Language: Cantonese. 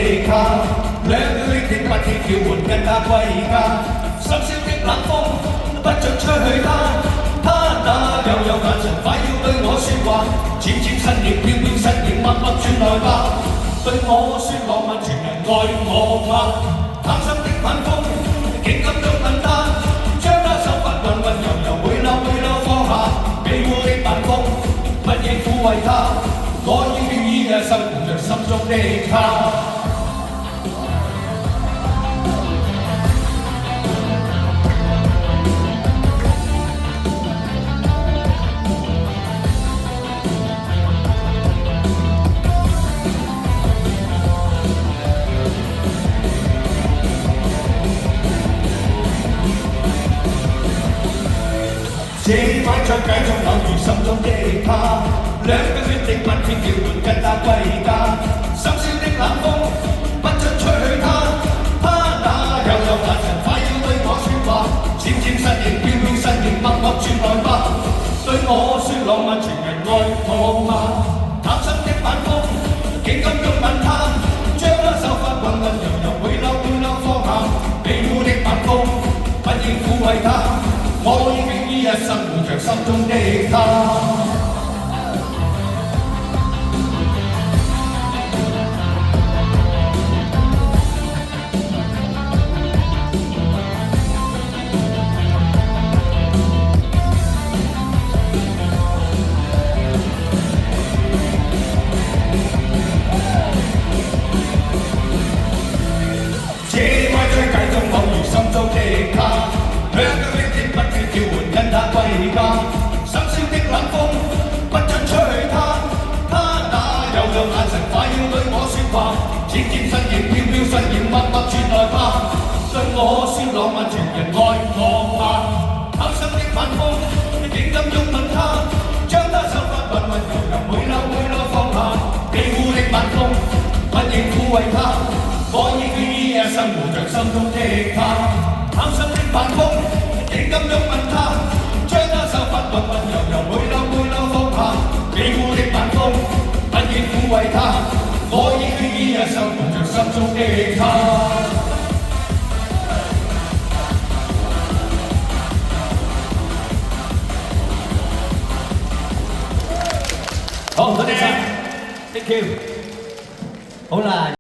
地卡，兩句的不協調換更加貴價，深宵的冷風不准吹去他那又有眼神快要對我説話，漸漸身形飄飄身形默默轉來吧，對我説浪漫全人愛我嗎？貪心的晚風竟敢捉緊他，將他手法溫溫柔柔回流放下，美妙的晚風不應撫慰他，我已經依一生伴着心中的他。這晚將繼續留住心中的他，兩個決定不斷調換更加貴價，深宵的冷風不准吹去他那又有眼神快要對我説話，漸漸身形飄飄身形默默轉來吧，對我説浪漫全人愛我嗎？貪心的晚風竟敢擁吻他，將他手法溫溫柔柔回流放下，美妙的晚風不應撫慰他，我已經依一生伴着心中的他。這晚將繼續留住心中的他，兩個決定不斷調換更加貴價，深宵的冷風不准吹去他那又有眼神快要對我説話，漸漸身形飄飄身形默默轉來吧，對我説浪漫全人愛我嗎？貪心的晚風竟敢擁吻他，將他手法溫溫柔柔回流放下，美妙的晚風不應撫慰他，我已經依一生伴着心中的他。貪心的晚風竟敢擁吻他，將他手法溫溫柔柔回流放下，美妙的晚風不應撫慰他，我已經依一生伴着心中的他。好，多謝晒 ，thank you。好啦。